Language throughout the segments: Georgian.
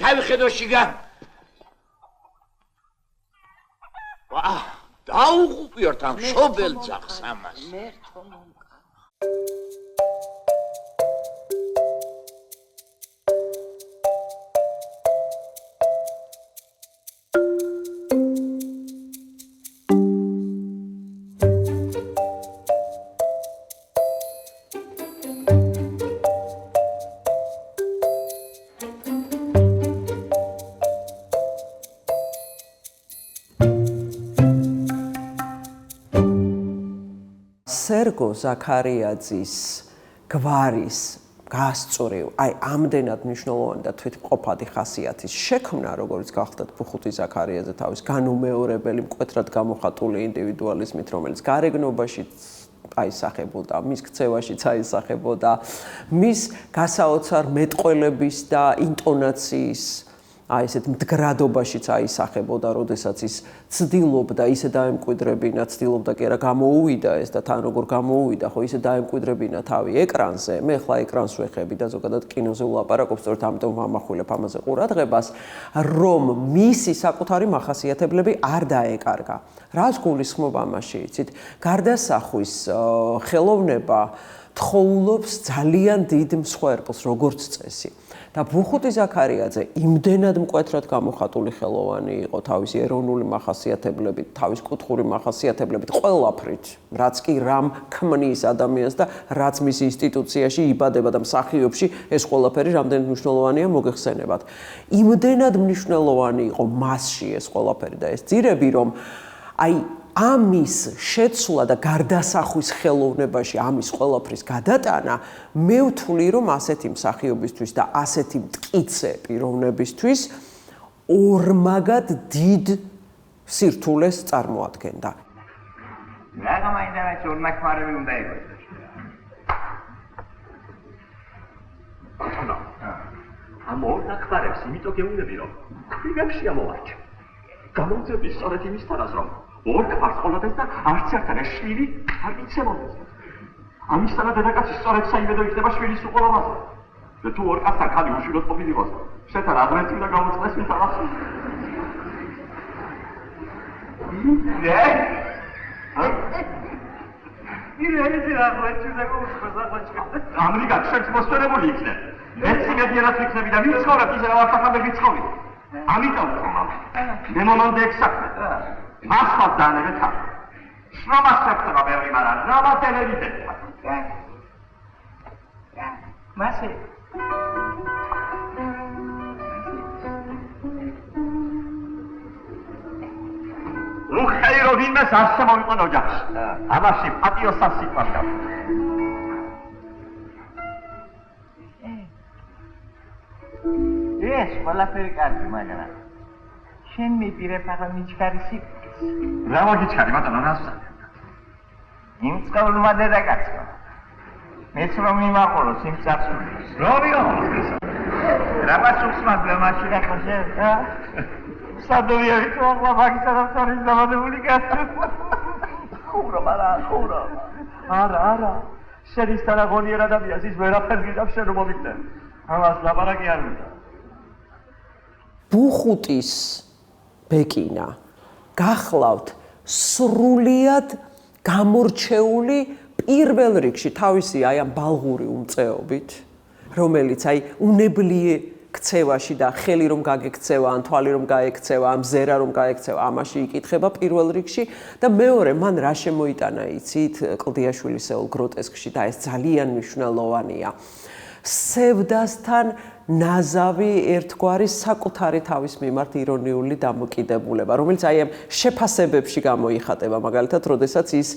ჩავიხედო შიგა. დაუღუპიოთ ამ შობელ ძაღლს ამას. სერგო ზაქარიაძის გვარის გასწორებ, აი ამდენად მნიშვნელოვანი და თვითმყოფადი ხასიათის შექმნა, როგორც გახდათ ბუხუტი ზაქარიაძე თავის განუმეორებელი მკვეთრად გამოხატული ინდივიდუალიზმით, რომელიც გარეგნობაში აისახებოდა, მის ქცევაშიც აისახებოდა, მის გასაოცარ მეტყველების და ინტონაციის აი ესეთ მდგრადობაშიც აისახებოდა, როდესაც ის ცდილობდა ისე დაემკვიდრებინა, ცდილობდა კი არა გამოუვიდა ეს და თან როგორ გამოუვიდა, ხო ისე დაემკვიდრებინა თავი ეკრანზე. მე ხლა ეკრანს ვეხები და ზოგადად კინოზე ვლაპარაკობ, სწორედ ამიტომ ვამახვილებ ამაზე ყურადღებას, რომ მისი საკუთარი მახასიათებლები არ დაეკარგა. რას გულისხმობ ამაში, იცით? გარდასახვის ხელოვნება თხოვლობს ძალიან დიდ მსხვერპლს, როგორც წესი. და ბუხუტი ზაქარიაძე იმდენად მკვეთრად გამოხატული ხელოვანი იყო თავისი ეროვნული მახასიათებლებით, თავის კუთხური მახასიათებლებით, ყველაფრით, რაც კი რამ ქმნის ადამიანს და რაც მის ინსტიტუციაში იბადება და მსახიობში ეს ყველაფერი რამდენად მნიშვნელოვანია მოგეხსენებათ. იმდენად მნიშვნელოვანი იყო მასში ეს ყველაფერი და ეს ძირები, რომ აი ამის შეცვლა და გარდასახვის ხელოვნებაში ამის ყველაფრის გადატანა მე ვთვლი რომ ასეთი მსახიობისთვის და ასეთი მტკიცე პიროვნებისთვის ორმაგად დიდ სირთულეს წარმოადგენდა. რა მაინდა რა ჩორმაქმარები უნდა იყოს. ბატონო, ამ ორ ნაკბარებს იმიტომ გეუბნები რომ ქვრივებში ამოვარჩა. გამოძების სწორედ იმისთანაც რომ ორ კვარს ყოლოდეს და არც ერთად ეს შვილი არ მიცემოდეს. ამისთანაც დედაკაცი სწორედ საიმედო იქნება შვილის უყოლობაზე. და თუ ორ კაცთან ხალი უშვილოდ ყოფილიყოს, შეთან ადრეთი უნდა გამოწყდეს მითამას. ამრიგად შენს მოსწორებული იქნებ. ეცი მედიანად ვიქნები და ვიცხოვრებ ისე რა ვარსახამდე ვიცხოვი. ამიტომ მე მომამდე ექსაქმე. მასხად დანერე თან. შრომას შეფთება ბევრი, მაგრამ რამას ელევიდეთ. მასე. უხეირო ვინმეს არ შემოვიყვან ოჯახში. ამაში პატიოსას სიტყვას გაქვს. ეს ყველაფერი კარგი, მაგრამ შენ მიპირებ ახლა მიჩქარი სიტყვის. რა მაგიჩქარი, ბატონო, რას? იმ წყავლმა დედაკაცმა. მეც რომ მიმაყოლოს იმ წარსულს. რა ვიღაყოლოს? რამაც უხსმადლა მაშინ ახლა შენ, რა? სადოვიერი თუ ახლა მაგისაც არის დამადებული კაცი. ხურო, მარა, ხურო. არა. შენ ის თანაღონიერ ადამიანს ის ვერაფერს გიდავს შენ რომ მომიგდე. ამას ლაპარაკი არ უნდა. ბუხუტის ბეკინა გახლავთ სრულიად გამორჩეული პირველ რიგში თავისი აი ამ ბალღური უმწეობით, რომელიც აი უნებლიე ქცევაში და ხელი რომ გაგექცევა, ან თვალი რომ გაექცევა, ამ ზერა რომ გაექცევა, ამაში იკითხება პირველ რიგში და მეორე მან რა შემოიტანა იცით კლდიაშვილის ეულ გროტესკში და ეს ძალიან მნიშვნელოვანია. სევდასთან ნაზავი ერთგვარი საკუთარი თავის მიმართ ირონიული დამოკიდებულება, რომელიც აი ამ შეფასებებში გამოიხატება, მაგალითად, როდესაც ის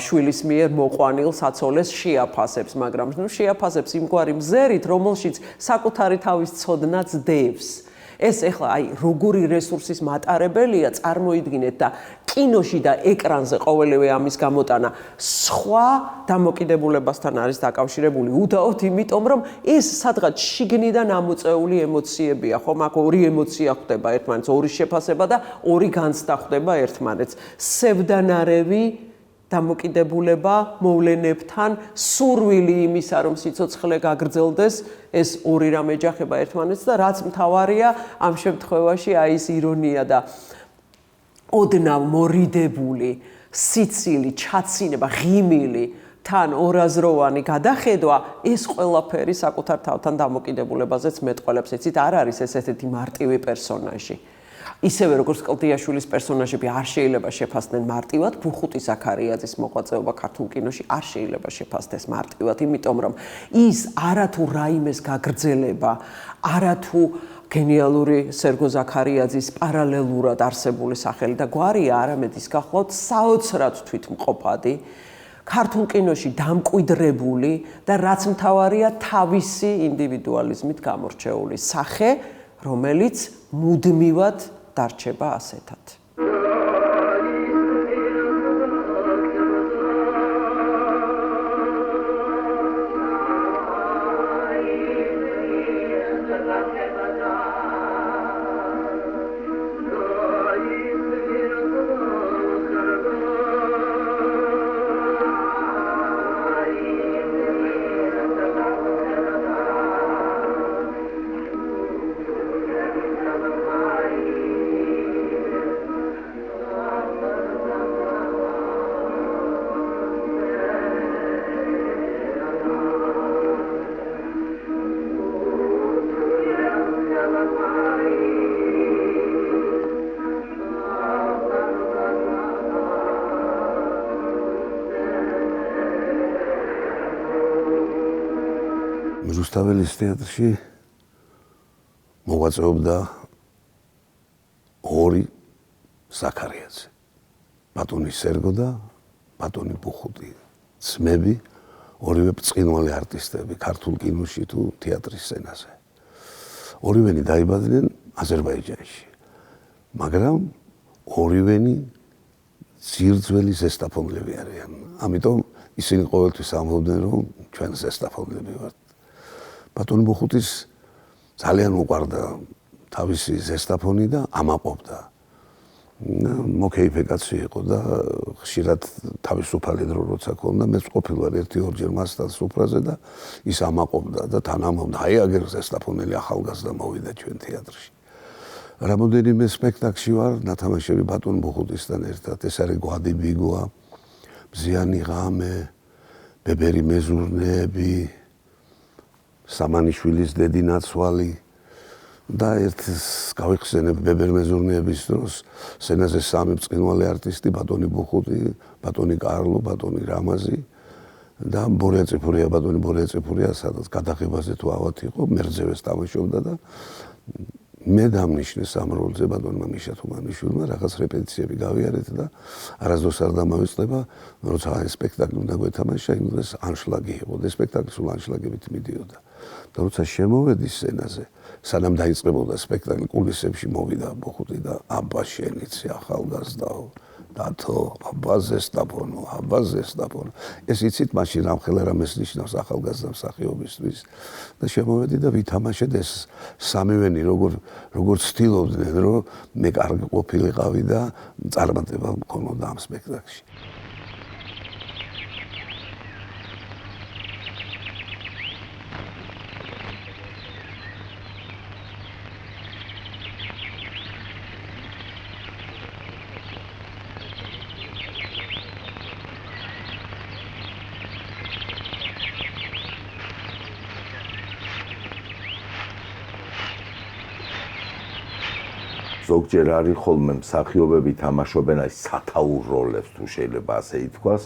შვილის მიერ მოყვანილ საცოლეს შეაფასებს, მაგრამ შეაფასებს იმგვარი მზერით, რომელშიც საკუთარი თავის ცოდნაც დევს. ეს ეხლა აი როგორი რესურსის მატარებელია, წარმოიდგინეთ და კინოში და ეკრანზე ყოველივე ამის გამოტანა სხვა დამოკიდებულებასთან არის დაკავშირებული უდაოდ, იმიტომ რომ ეს სადღაც შიგნიდან ამოწეული ემოციებია, ხომ? აქ ორი ემოცია ხვდება ერთმანეთს, ორი შეფასება და ორი განცდა ხვდება ერთმანეთს. სევდანარევი დამოკიდებულება მოვლენებთან, სურვილი იმისა, რომ სიცოცხლე გაგრძელდეს, ეს ორი რამ ეჯახება ერთმანეთს და რაც მთავარია ამ შემთხვევაში აი ეს ირონია და ოდნავ მორიდებული სიცილი, ჩაცინება, ღიმილი, თან ორაზროვანი გადახედვა, ეს ყველაფერი საკუთარ თავთან დამოკიდებულებაზეც მეტყველებს. ეცით არ არის ეს ესეთი მარტივი პერსონაჟი. ისევე როგორც კლდიაშვილის პერსონაჟები არ შეიძლება შეფასდნენ მარტივად, ბუხუტი ზაქარიაძის მოღვაწეობა ქართულ კინოში არ შეიძლება შეფასდეს მარტივად, იმიტომ რომ ის არათუ რაიმეს გაგრძელება, არათუ გენიალური სერგო ზაქარიაძის პარალელურად არსებული სახელი და გვარია, არამედ ის გახლავთ საოცრად თვითმყოფადი, ქართულ კინოში დამკვიდრებული და რაც მთავარია თავისი ინდივიდუალიზმით გამორჩეული სახე, რომელიც მუდმივად დარჩება ასეთად. რუსთაველის თეატრში მოღვაწეობდა ორი ზაქარიაძე, ბატონი სერგო და ბატონი ბუხუტი, ძმები, ორივე ბრწყინვალე არტისტები ქართულ კინოში თუ თეატრის სცენაზე. ორივენი დაიბადნენ აზერბაიჯანში, მაგრამ ორივენი ძირძველი ზესტაფონლები არიან. ამიტომ ისინი ყოველთვის ამბობდნენ, რომ ჩვენ ზესტაფონლები ვართ. ბატონი ბუხუტის ძალიან უყვარდა თავისი ზესტაფონი და ამაყობდა. მოკეიფე კაცი იყო და ხშირად თავისუფალი დრო როცა ქონდა, მეც ყოფილვარ ერთი-ორჯერ მასთან სუფრაზე და ის ამაყობდა და თან ამბობდა, აი აგერ ზესტაფონელი ახალგაზრდა მოვიდა ჩვენ თეატრში. რამოდენიმე სპექტაკლში ვარ ნათამაშები ბატონ ბუხუტისთან ერთად. ეს არის გვადი ბიგოა, მზიანი ღამე, ბებერი მეზურნეები, სამანიშვილის დედი ნაცვალი და ერთს გავიხსენებ ბებერ მეზურნეების დროს სცენაზე სამი ბრწყინვალე არტისტი, ბატონი ბუხუტი, ბატონი კარლო, ბატონი რამაზი და ბორია წიფურია, ბატონი ბორია წიფურია, სადაც გადაღებაზე თუ ავად იყო, მერძევეს თამაშობდა და მე დამნიშნეს ამ როლზე ბატონმა მიშა თუმანიშვილმა, რაღაც რეპეტიციები გავიარეთ და არასდროს არ დამავიწყდება, როცა ეს სპექტაკლი უნდა გვეთამაშა, იმ დროს ანშლაგი იყო და სპექტაკლი სულ ანშლაგებით მიდიოდა. და როცა შემოვედი სცენაზე, სანამ დაიწყებოდა სპექტაკლი, კულისებში მოვიდა ბუხუტი და აბა შენიცი ახალგაზრდაო, დათო, აბა ზესტაფონო. ეს იცით მაშინ რამხელა რამეს ნიშნავს ახალგაზრდა მსახიობისთვის და შემოვედი და ვითამაშეთ ეს სამივენი როგორ ცდილობდნენ, რომ მე კარგი ყოფილიყავი და წარმატება მქონოდა ამ სპექტაკლში. ზოგჯერ არის ხოლმე მსახიობები თამაშობენ აი სათაურ როლებს თუ შეიძლება ასე ითქვას,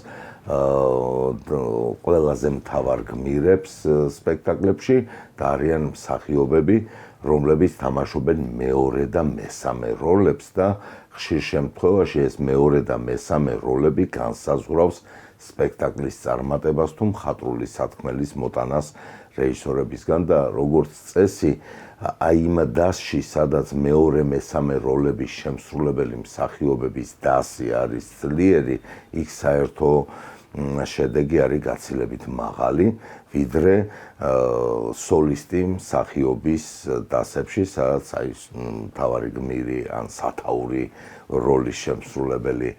ყველაზე მთავარ გმირებს სპექტაკლებში და არიან მსახიობები, რომლებიც თამაშობენ მეორე და მესამე როლებს და ხშირ შემთხვევაში ეს მეორე და მესამე როლები განსაზღვრავს სპექტაკლის წარმატებას თუ მხატვრული სათქმელის მოტანას რეჟისორებისგან და როგორც წესი აი იმ დასში, სადაც მეორე მესამე როლების შემსრულებელი მსახიობების დასი არის ძლიერი, იქ საერთო შედეგი არის გაცილებით მაღალი, ვიდრე სოლისტი მსახიობის დასებში, სადაც აი მთავარი გმირი ან სათაური როლის შემსრულებელი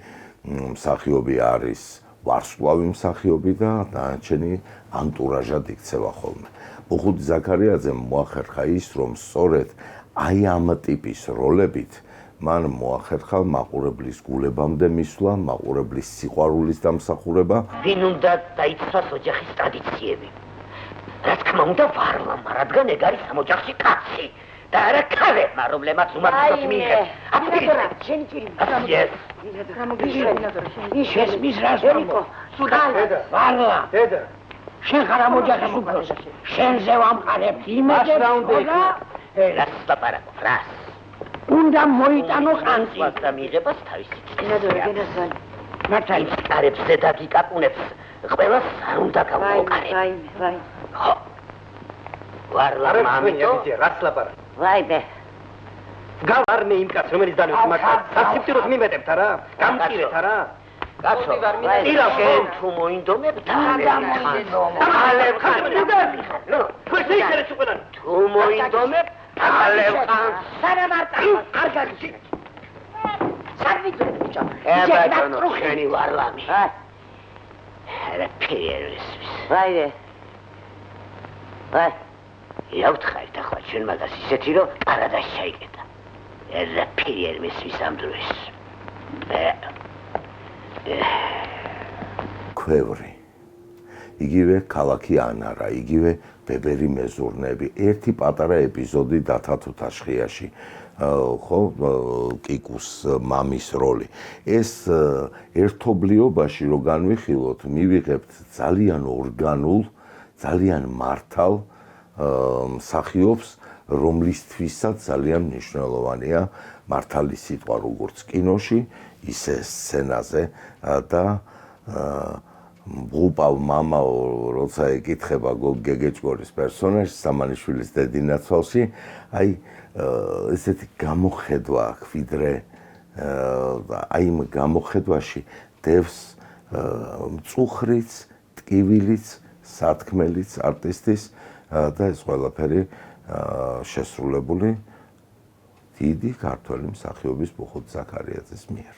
მსახიობი არის ვარსკვლავი მსახიობი და დანარჩენი ანტურაჟად იქცევა ხოლმე. ბუხუტი ზაქარიაძემ მოახერხა ის, რომ სწორედ აი ამ ტიპის როლებით მან მოახერხა მაყურებლის გულებამდე მისვლა, მაყურებლის სიყვარულის დამსახურება. ვინ უნდა დაიცვას ოჯახის ტრადიციები? რა თქმა უნდა ვარლამმა, რადგან ეგ არის ამ ოჯახში კაცი და არა ქალებმა, რომლებმაც უმარტივად მიიღეს. შენი ჭირი. შენ რას ვამბობ? ვარლა. დედა. შენ ხარ ამ ოჯახის უფროსი. შენზე ვამყარებ იმედებს და რას ლაპარაკობ? რას? უნდა მოიტანო ყანწი და მიიღებას თავისი. გენადორ. მართალია კარებს ზედა გიკაპუნებს. ყველას არ უნდა გავყარებ. ვაი. ვარლა მამიტო. რას ლაპარაკობ? ვაიდე. გავარნე იმ კაცს, რომელიც დანებს მაგას. სასიფტიროს მიმეტებთ არა? გამწირეთ არა? კაცო, ირაკენ თუ მოინდომებ და გამოინდომებ. ალევ ხარ. ნუ, ხოჭი შეიძლება ყველან. თუ მოინდომებ, ალევ ხარ. სანამარტა, არ გაჩი. სარვიცები ბიჭო. ებატონო, შენი ვარლამი. არა ფერეს. ვაიდე. ვაი. იავთხარ და ხო ჩვენ მაგას ისეთი რომ არადა შეიკეტა. არა ფერეს მისვის ამ დროს. ქვევრი. იგივე ქალაქი ანარა, იგივე ბებერი მეზურნეები. ერთი პატარა ეპიზოდი დათა თუთაშხიაში. ხო, კიკუს მამის როლი. ეს ერთობლიობაში რო განვიხილოთ, მივიღებთ ძალიან ორგანულ, ძალიან მართალ მსახიობს, რომლისთვისაც ძალიან მნიშვნელოვანია მართალი სიტყვა როგორც კინოში, ისე სცენაზე და ბუპავ მამა როცა ეკითხება გეგეჭკორის პერსონაჟს სამანიშვილის დედინაცვალში, აი ესეთი გამოხედვა აქვს, ვიდრე აი იმ გამოხედვაში დევს მწუხრიც, ტკივილიც, სათქმელიც არტისტის და ეს ყველაფერი შესრულებული დიდი ქართველი მსახიობის ბუხუტ ზაქარიაძის მიერ.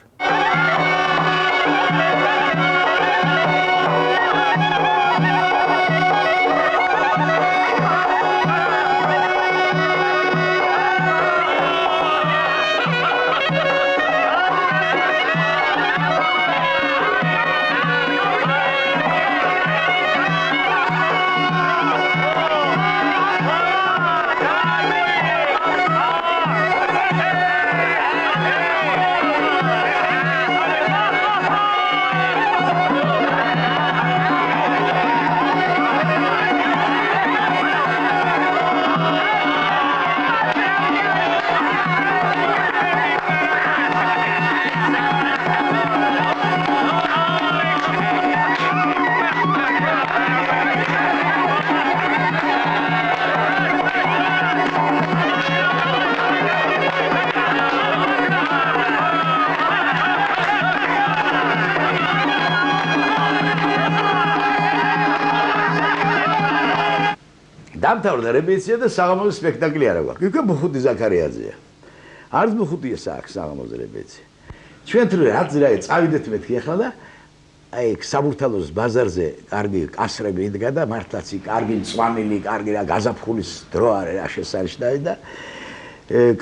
დამთავრდა რეპეტიცია და საღამოზე სპექტაკლი არა გვაქვს. იქ ბუხუტი ზაქარიაძეა. არც ბუხუტია საქმე საღამოზე რეპეტიცია. ჩვენ თუ რაც რა წავიდეთ მეთქი ახლა და აი საბურთალოს ბაზარზე კარგი კასრები იდგა და მართლაც იქ კარგი მწვანილი, კარგი რა გაზაფხულის დრო არის რა შესანიშნავი და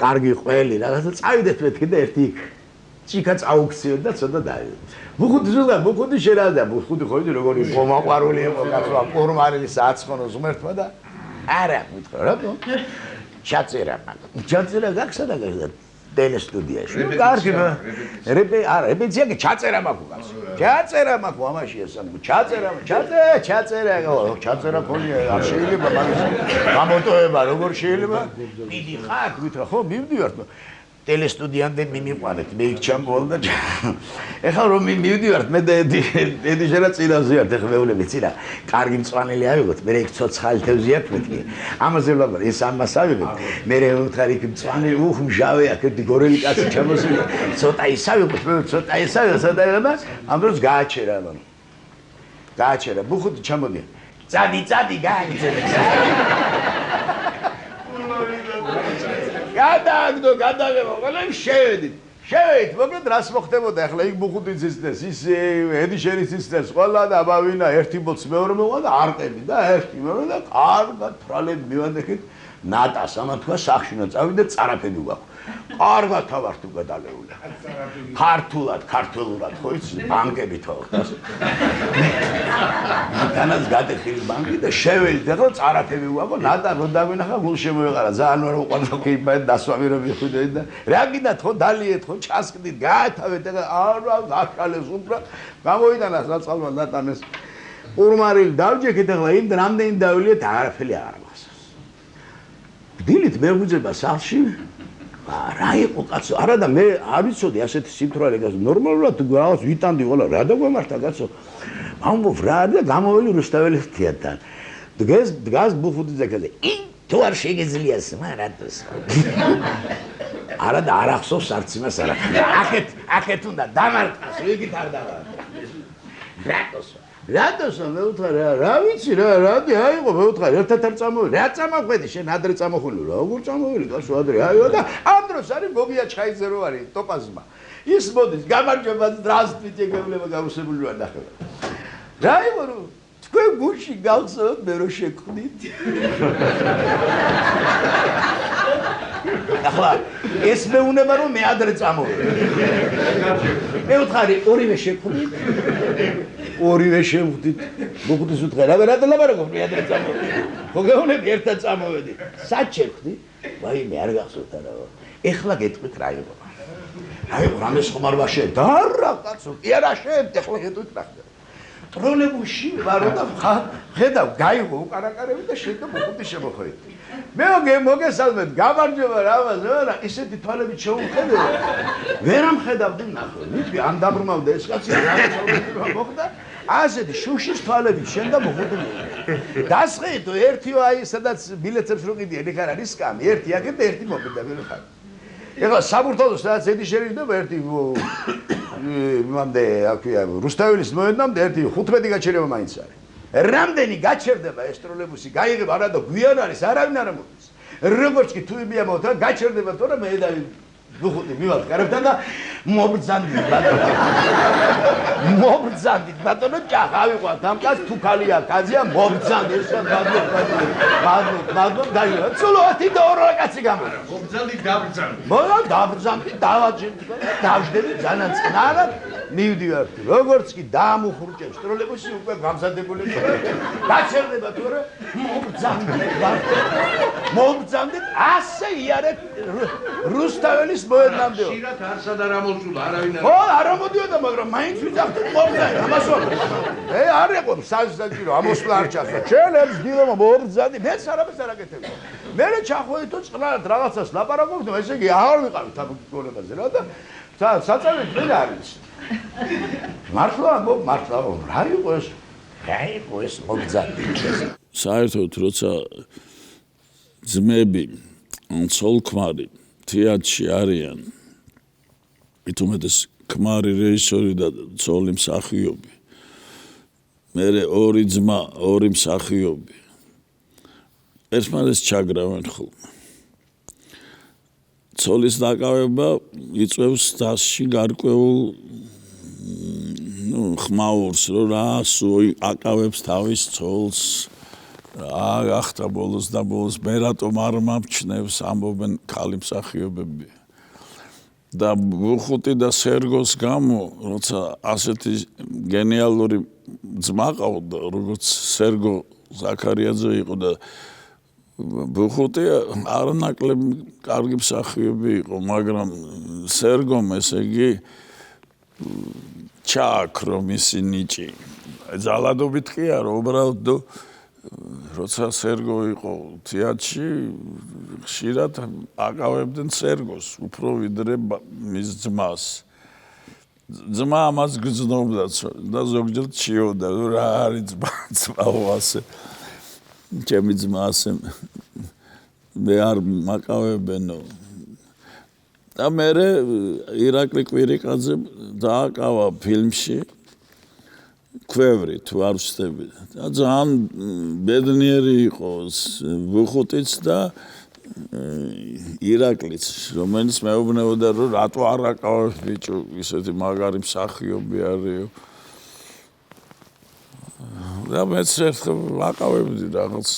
კარგი ყველი რაღაცა წავიდეთ მეთქი და ერთი იქ ჭიქა წაუქციოთ და ცოტა დავიდეთ. ბუხუტი ზულა, ბუხუტი შერადა, ბუხუტი ხოვიდი როგორი მომაყვარული იყო კაცო, კორმარის აცხონოს ღმერთმა და არა, მითხრა რა თქო. ჩაწერა მაგ. ჩაწერა გაქსა და ტელესტუდიაში. კარგი, რეპეტიცია კი ჩაწერა მაქვს უკაცო. ჩაწერა მაქვს ამაში ესამო. ჩაწერა ქონია, არ შეიძლება მაგის გამოტოვება, როგორ შეიძლება? მიდი ხარ, ვითხრა, ხო, მივდივართ. ტელესტუდიამდე მიმიყვანეთ, მე იქ ჩამოვალ და ეხლა რომ მივდივართ, მე დედიშერა წინაზე ვართ, ეხლა მეუბნები წინა. კარგი მწვანელი ავიღოთ, მე იქ ცოცხალი თევზი აქვს მეთქი. ამაზე ვლაბარ, ეს ამას ავიღოთ. მე ვუთხარ იქ მწვანელი, მჟავე აქ ერთი გორელი კაცი ჩამოსული. ცოტა ის ავიღოთ, მე ცოტა ის ავიღოთ და ამ დროს გააჩერა მან. გააჩერა, ბუხუთი ჩამოდია. წადი, გააგზავნე. გადაგებო, ყველა შევედით, მოკლედ რას მოხდებოდა ახლა იქ ბუხუთის ისნეს, ის ედიშერის ისნეს, ყველა და აბავინა ერთი ბოც მეორე მოვა და არტები და ერთი მეორე და კარგად ფრალები მივანდექით ნატას, ამან თქვა სახში უნდა წავიდე წარაფები გვაქვს. კარგად თავართ უკვე დალეული. ქართულად, ხო იცი, ბანკებით ხო. თანაც გადახილი ბანკი და შევედით, ახლა წარაფები გვაქვს, ნატა რო დავინახა, გულ შემოეყარა, ძალიან არ უყვარდა კიბად დასვამი რომ მიხვიდეთ და რა გინდათ ხო დალიეთ ხო ჩასკდით, გაათავეთ, ახლა გაშალეს უფრო გამოვიდანა საწყალმა ნატანეს ურმარილი დავჯექეთ, ახლა იმ რამდენი დავილიეთ, არაფერი აღარ მახსოვს. დილით მე ვუძება სახლში რა იყო კაცო, არა და მე არ ვიცოდი ასეთი სიმთვრალე გას ნორმალურად რაღაც ვიტანდი ყველა რა დაგვემართა კაცო. ამბობ რა და გამოველი რუსთაველის თეატრთან. დგას ბუხუთის ზაქაზე. თუ არ შეგეძლიას მარათოს. არა და არ ახსოვს არც იმას არა. აქეთ უნდა დამარტყას, ვიგით არ დამარტყას. რატოსო მე ვუთხარ რა ვიცი რადი აიღო მე ვუთხარ ერთად არ წამოვედი რა წამოხვედი შენ ადრე წამოხვილი როგორ წამოველი გასო ადრე აიღო და ამ დროს არის გოგია ჩაიძე რო არის ტოპაზმა ის მოდის გამარჯობა здравствуйте გეუბნება გამოსებული ვარ ნახევარ რა იყო რომ თქვენ გულში გავხსოვთ მე რო შეგხვდით ახლა ეს მეუნება რომ მე ადრე წამოვედი მე ვუთხარი ორივე შეგხვდით ორივე შევხვდით ბუხუთის უთხარ რა ლაბარაკობ მე ადრე წამოვედი ხო გეუბნები ერთად წამოვედი სად შევხვდი ვაიმე არ გახსოვთ არა ეხლა გეტყვით რა იყო აი რამეს ხომ არ ვაშე და რა კაცო კი არა შევდ ეხლა გეტყვით რა ტროლეიბუსში ვარო და ხედავ გაიღო უკარაკარები და შენ და ბუხუთი შემოხვედი მე მოგესალმეთ გამარჯობა რამაზე რა ისეთი თვალებით შეუმხედე ვერ ამხედავდი ნახე მითი ამ დაბრმავდა ეს კაცი რა მოხდა ასეთი შუშის თვალებით შენ და ბუხუთი დასხეიტო ერთი აი სადაც ბილეთებს რო ყიდიან იქ არ არის სკამი ერთი აქეთ და ერთი მოგდა ვერ ხარ ეხლა საბურთალოს სადაც ედიშერი და ერთი მამდე აქვია რუსთაველის მოედნამდე ერთი 15 გაჩერება მაინც არის რამდენი გაჩერდება ეს ტროლეიბუსი გაიღება არა და გვიან არის არავინ არ მოდის როგორც კი თუ იმიამოთა გაჩერდება თორე მე და ბუხუთი მივალ კარებთან და მობრძანდით ბატონო ჭახავიყვათ ამ კაც თუ ქალია კაცია მობრძანდი ესა ბადო დაივა ცოლოათი და ორ კაცი გამოდა მობრძანდი დაბრძანდი დავაჯერდი დავждები ძალიან წნარად მივდივართ როგორც კი დაამუხრუჭებს ტროლეიბუსი უკვე გამზადებული გაჩერდება თორე მობრძანდი ასე იარეთ რუსთაველის მოედნამდე ხშირად არსად არ ამოსულა არავინ არ ხო არ ამოდიოდა მაგრამ მაინც ვიძახდი მობრძანდი ამას ვარ არ იყო საჭირო ამოსვლა არ ჩახდა ჩელებს დილო მობრძანდი მეც არაფერს არ აკეთებდი მე ჩახვედითო წყნარად რაღაცას ლაპარაკობდი ესე იგი აღარ ვიყავით ამ გონებაზე რა და საწავით ვერ არის მართლა რა იყო ეს მობრძანდი საერთოდ როცა ძმები ან ცოლ-ქმარი თეატრში არიან მithumetes ქმარი რეჟისორი და ცოლი მსახიობი მერე ორი ძმა ორი მსახიობი ერთმანეთს ჩაგრავენ ხოლმე ცოლის დაკავება იწევს დასში გარკვეულ ხმაურს რომ რა აკავებს თავის ცოლს ახთა ბოლოს და ბოლოს მე რატომ არ მომჩნევს ამბობენ ქალი მსახიობები და ბუხუთი და სერგოს გამო როცა ასეთი გენიალური ძმა ყავდა როგორც სერგო ზაქარიაძე იყო და ბუხუტი არანაკლებ კარგი მსახიობი იყო, მაგრამ სერგომ ესე იგი ჩააქრო მისი ნიჭი. ძალადობით კი არა, უბრალოდ როცა სერგო იყო თეატრში, ხშირად აკავებდნენ სერგოს, უფრო ვიდრე მის ძმას. ძმა ამას გრძნობდა და ზოგჯერ ჩიოდა, რა არის ძმაო ასე. ჩემი ძმა ასე მე არ მაკავებენო. და მე ირაკლი კვირიკაძე დააკავა ფილმში ქვევრი თუ არ ვცდები. და ძალიან ბედნიერი იყო ბუხუტიც და ირაკლიც, რომელიც მეუბნებოდა რომ რატო არ აკავებს ბიჭო, ისეთი მაგარი მსახიობი არისო. და მეც ერთხელ ვაკავებდი რაღაც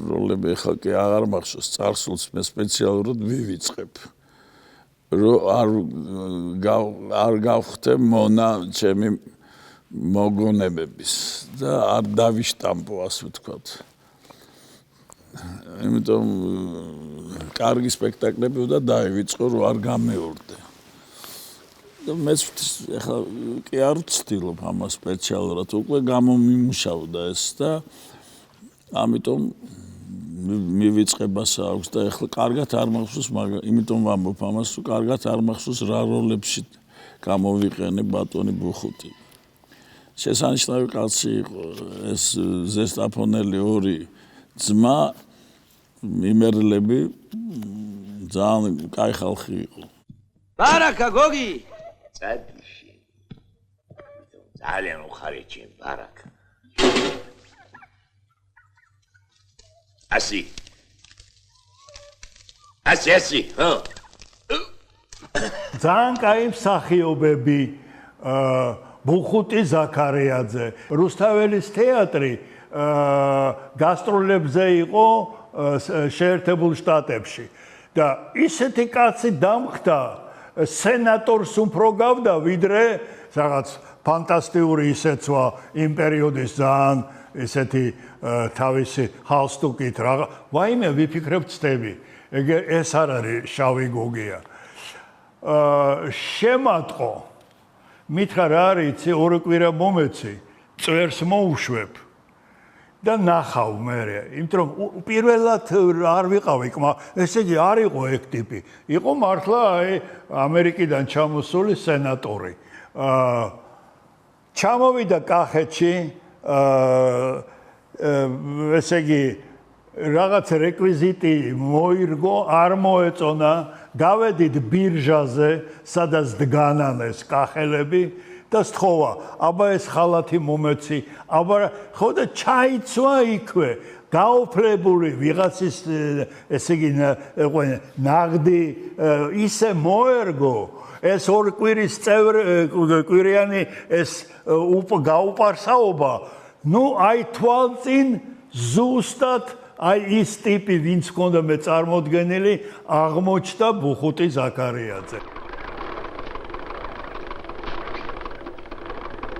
როლები, ეხლა კი აღარ მახსოვს, წარსულს მე სპეციალურად მივიწყებ. რომ არ გავხდე მონა ჩემი მოგონებების და არ დავიშტამპო, ასე ვთქვათ. იმიტომ კარგი სპექტაკლები უნდა დაივიწყო, რომ არ გამეორდე. და მეც ეხლა კი არ ვცდილობ ამას სპეციალურად, უკვე გამომიმუშავდა ეს და ამიტომ მივიწყებას აქვს და ეხლა კარგად არ მახსოვს, მაგრამ იმიტომ ვამბობ ამას, რომ კარგად არ მახსოვს რა როლებში გამოვიყენე ბატონი ბუხუტი. შესანიშნავი კაცი იყო ეს ზესტაფონელი ორი ძმა, იმერლები ძალიან კაი ხალხი იყო. ბარაკა გოგი! წადიში. ძალიან უხარეჭი ბარაკა. ასი, ხო? ძალიან კაი მსახიობები, ბუხუტი ზაქარიაძე, რუსთაველის თეატრი გასტროლებზე იყო შეერთებულ შტატებში და ისეთი კაცი დამხდა, სენატორს უფრო გავდა, ვიდრე რაღაც ფანტასტიკური ისეცვა იმ პერიოდის ძალიან ესეთი თავისი ჰალსტუკით რა. ვაიმე ვიფიქრებ ცდები. ეს არ არის შავი გოგია. შემატყო. მითხრა რა არის, იცი, ორი კვირა მომეცი, წვერს მოუშვებ. და ნახავ მე. იმიტომ რომ პირველად არ ვიყავი, ესე იგი არ იყო ეგ ტიპი. იყო მართლა აი ამერიკიდან ჩამოსული სენატორი. ჩამოვიდა კახეთში, ესე იგი რაღაც რეკვიზიტი მოირგო, არ მოეწონა, გავედით ბირჟაზე, სადაც დგანან ეს კახელები და სთხოვა, აბა ეს ხალათი მომეცი, აბა ხო და ჩაიცვა იქვე, გაოფლებული ვიღაცის, ესე იგი ნაღდი ისე მოერგო, ეს ორ კვირის კვირიანი ეს გაუპარსაობა, ნუ აი თვალწინ ზუსტად აი ის ტიპი, ვინც ჰქონდა მე წარმოდგენილი, აღმოჩნდა ბუხუტი ზაქარიაძე.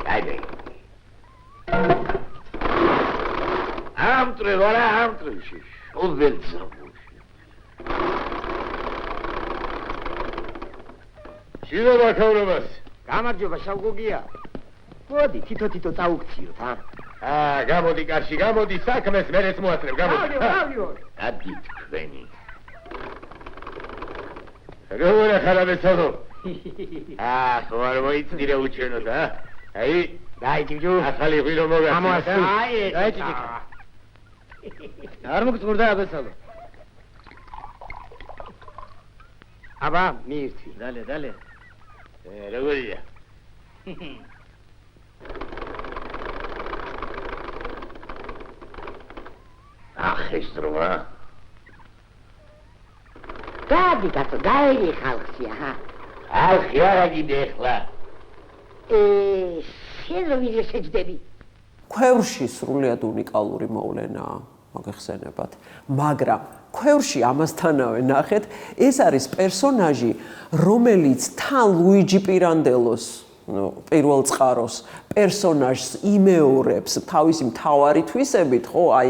Haydi. Amtre, vara amtre. O velzabur. Şizo bakavramas. გამარჯობა შავგოგია. მოდი, თითო წაუქციოთ, ა? გამოდი კარში, გამოდი საქმეს მერეც მოასწრებ, გამოდი. ავლიო. Დადი თქვენი. როგორ ახალაბეცადო? ხო არ მოიწდირე უჩვენოთ, ა? აი, დაიჯიჯუ. ახალი ღირო მოგახსნა. აი, დაიჯიჯუ. არ მოგწურდა აბესალო. აბა, მირთი. დალე. როგორია? ეს დროა. გადი კაცო, გაირი ხალხია, ჰა. ხალხი არა გიდე ახლა. შენ რო ვიდეო შეჯდები. ქვევრში სრულიად უნიკალური მოვლენაა, მოგეხსენებათ. მაგრამ ქვევრში ამასთანავე ნახეთ, ეს არის პერსონაჟი, რომელიც თან ლუიჯი პირანდელოს, პირველ წყაროს პერსონაჟს იმეორებს თავისი მთავარი თვისებით, ხო, აი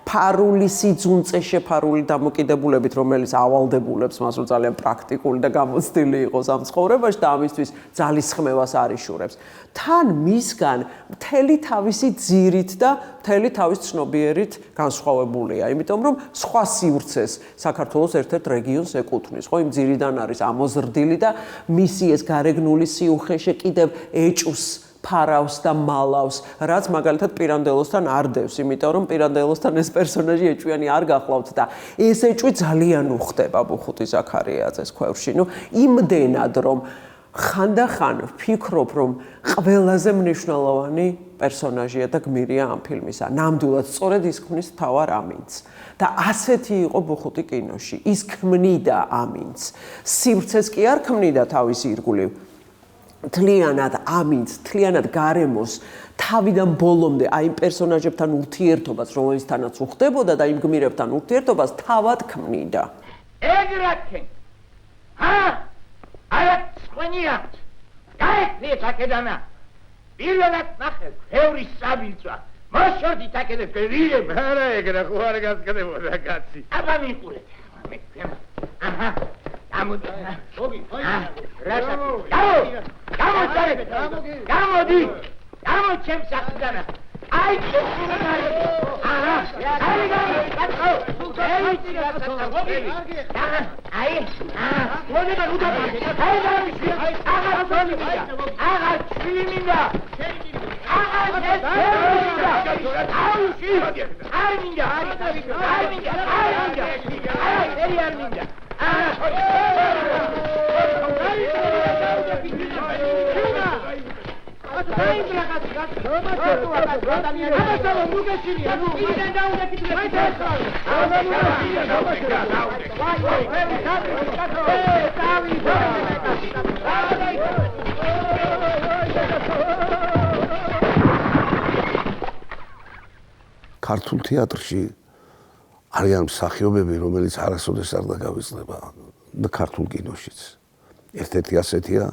ფარული სიძუნწე შეფარული დამოკიდებულებით, რომელიც ავალდებულებს მას, რომ ძალიან პრაქტიკული და გამოცდილი იყოს ამ ცხოვრებაში და ამისთვის ძალისხმევას არ იშურებს. თან მისგან მთელი თავისი ძირით და მთელი თავის ცნობიერით განსხვავებულია, იმიტომ რომ სხვა სივრცეს საქართველოს ერთ-ერთ რეგიონს ეკუთვნის, ხო, იმ ძირიდან არის ამოზრდილი და მისი ეს გარეგნული სიუხეშე კიდევ ეჭვს ფარავს და მალავს, რაც მაგალითად პირანდელოსთან არ დევს, იმიტომ რომ პირანდელოსთან ეს პერსონაჟი ეჭვიანი არ გახლავთ და ეს ეჭვი ძალიან უხდება ბუხუტი ზაქარიაძეს ქვევრში. ნუ იმდენად რომ ხანდახან ვფიქრობ, რომ ყველაზე მნიშვნელოვანი პერსონაჟია და გმირია ამ ფილმისა. ნამდვილად სწორედ ის ქმნის მთავარ ამინდს. და ასეთი იყო ბუხუტი კინოში. ის ქმნიდა ამინდს. სივრცეს კი არ ქმნიდა თავის ირგვლივ. თლიანად ამინდს, თლიანად გარემოს, თავიდან ბოლომდე აი იმ პერსონაჟებთან ურთიერთობას, რომელთანაც უხდებოდა და იმ გმირებთან ურთიერთობას თავად ქმნიდა. ეგრაკენ. არა სხვენიათ. გაეცნიეთ აქედანა. პირველად ნახეთ, ბევრი საბილწვა. მოშორდი თაკედე პერილებ. არა ეგრა ხო არ გასკდებოდა კაცი. აბა მიყურეთ. აჰა. გამოდი. გამოდი. გამო ჩემს სახლიდან. აი ქართულ თეატრში არიან მსახიობები, რომელიც არასოდეს არ დაგავიწყდება და ქართულ კინოშიც. ერთ-ერთი ასეთია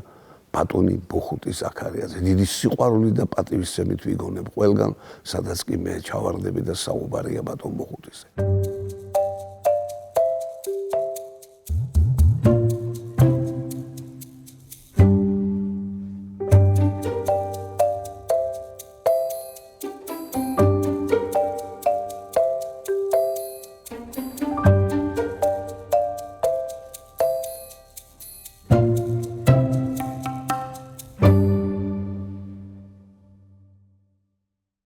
ბატონი ბუხუტი ზაქარიაძე. დიდი სიყვარული და პატივისცემით ვიგონებ ყველგან, სადაც კი მე ჩავარდები და საუბარია ბატონ ბუხუტიზე.